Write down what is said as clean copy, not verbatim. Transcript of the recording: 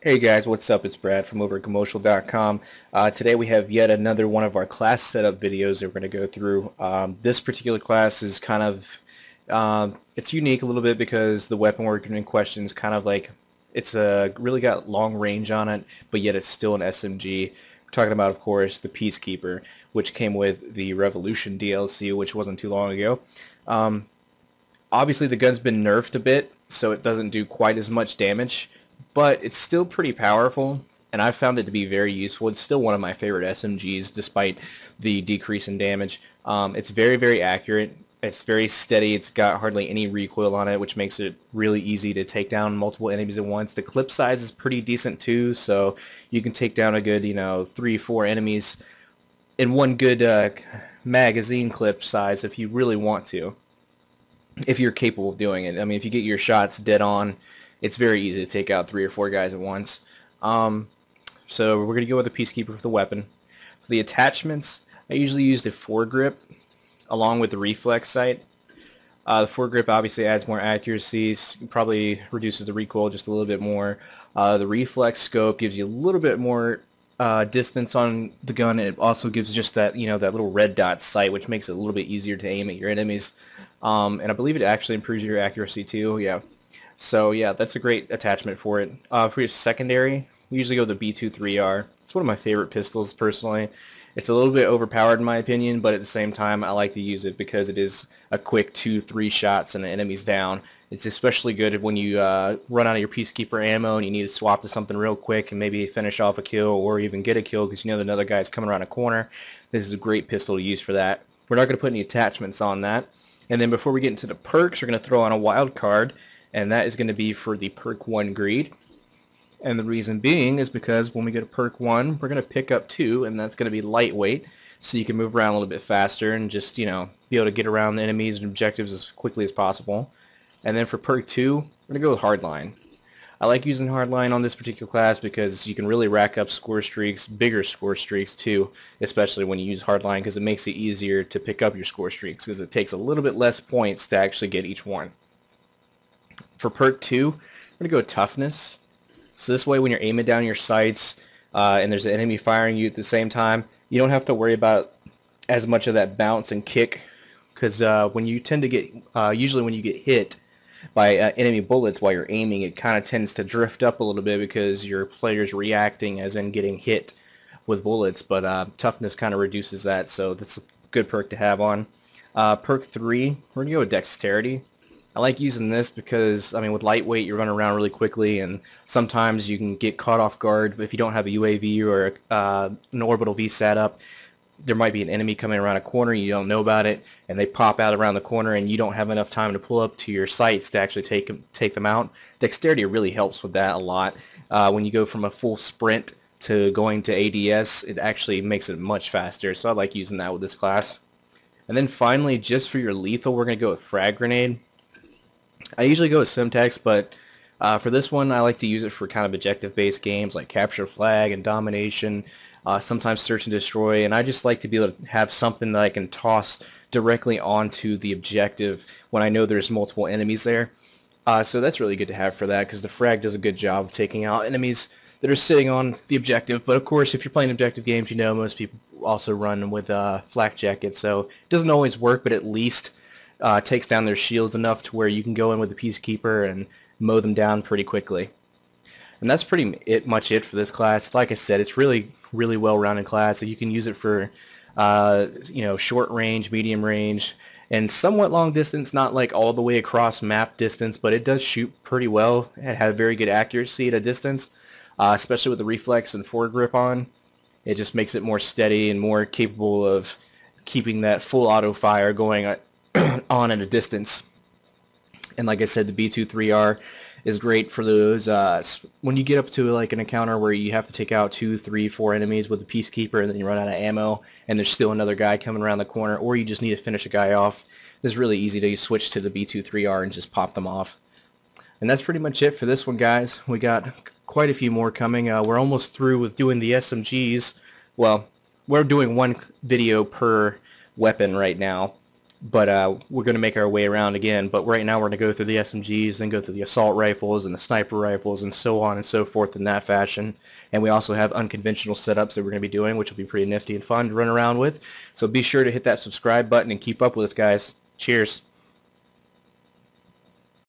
Hey guys, what's up? It's Brad from over at Commotional.com. Today we have yet another one of our class setup videos that we're going to go through. This particular class is kind of, it's unique a little bit because the weapon we're in question is kind of like, it's really got long range on it, but yet it's still an SMG. We're talking about, of course, the Peacekeeper, which came with the Revolution DLC, which wasn't too long ago. Um, Obviously the gun's been nerfed a bit, so it doesn't do quite as much damage, but it's still pretty powerful, and I've found it to be very useful. It's still one of my favorite SMGs, despite the decrease in damage. It's very, very accurate. It's very steady. It's got hardly any recoil on it, which makes it really easy to take down multiple enemies at once. The clip size is pretty decent too, so you can take down a good, 3, 4 enemies in one good magazine clip size if you really want to, if you're capable of doing it. I mean, if you get your shots dead on, it's very easy to take out 3 or 4 guys at once. Um, so we're going to go with the Peacekeeper for the weapon. For the attachments, I usually use the foregrip along with the reflex sight. The foregrip obviously adds more accuracy, probably reduces the recoil just a little bit more. The reflex scope gives you a little bit more distance on the gun. It also gives just that, that little red dot sight, which makes it a little bit easier to aim at your enemies. And I believe it actually improves your accuracy too. Yeah. So yeah, that's a great attachment for it. For your secondary, we usually go with the B23R. It's one of my favorite pistols personally. It's a little bit overpowered in my opinion, but at the same time I like to use it because it is a quick 2, 3 shots and the enemy's down. It's especially good when you run out of your Peacekeeper ammo and you need to swap to something real quick and maybe finish off a kill or even get a kill because you know that another guy's coming around a corner. This is a great pistol to use for that. We're not going to put any attachments on that. And then before we get into the perks, we're going to throw on a wild card, and that is going to be for the perk 1 greed. And the reason being is because when we go to perk 1, we're going to pick up 2, and that's going to be lightweight, so you can move around a little bit faster and just, be able to get around the enemies and objectives as quickly as possible. And then for perk 2, we're going to go with hardline. I like using hardline on this particular class because you can really rack up score streaks, bigger score streaks too, especially when you use hardline because it makes it easier to pick up your score streaks because it takes a little bit less points to actually get each one. For perk 2, we're going to go with toughness. So this way when you're aiming down your sights and there's an enemy firing you at the same time, you don't have to worry about as much of that bounce and kick because when you tend to get, usually when you get hit by enemy bullets while you're aiming, it kind of tends to drift up a little bit because your player's reacting as in getting hit with bullets, but toughness kind of reduces that, so that's a good perk to have on. Perk 3, we're going to go with dexterity. I like using this because, I mean, with lightweight, you're running around really quickly, and sometimes you can get caught off guard if you don't have a UAV or an orbital VSAT up. There might be an enemy coming around a corner, you don't know about it, and they pop out around the corner, and you don't have enough time to pull up to your sights to actually take them out. Dexterity really helps with that a lot. When you go from a full sprint to going to ADS, it actually makes it much faster, so I like using that with this class. And then finally, just for your lethal, we're going to go with frag grenade. I usually go with Simtex, but for this one, I like to use it for kind of objective-based games like capture flag and domination, sometimes search and destroy, and I just like to be able to have something that I can toss directly onto the objective when I know there's multiple enemies there. So that's really good to have for that because the frag does a good job of taking out enemies that are sitting on the objective. But of course, if you're playing objective games, you know most people also run with flak jackets, so it doesn't always work, but at least takes down their shields enough to where you can go in with the Peacekeeper and mow them down pretty quickly. And that's pretty much it for this class. Like I said, it's really, really well-rounded class. So you can use it for, short range, medium range, and somewhat long distance, not like all the way across map distance, but it does shoot pretty well. It has very good accuracy at a distance, especially with the reflex and foregrip on. It just makes it more steady and more capable of keeping that full auto fire going on at a distance. And like I said, the B23R is great for those when you get up to like an encounter where you have to take out 2, 3, 4 enemies with the Peacekeeper and then you run out of ammo and there's still another guy coming around the corner, or you just need to finish a guy off. It's really easy to switch to the B23R and just pop them off. And that's pretty much it for this one, guys. We got quite a few more coming. We're almost through with doing the SMGs. Well, we're doing one video per weapon right now. but we're going to make our way around again. But right now we're going to go through the SMGs, then go through the assault rifles and the sniper rifles and so on and so forth in that fashion. And we also have unconventional setups that we're going to be doing, which will be pretty nifty and fun to run around with. So be sure to hit that subscribe button and keep up with us, guys. Cheers.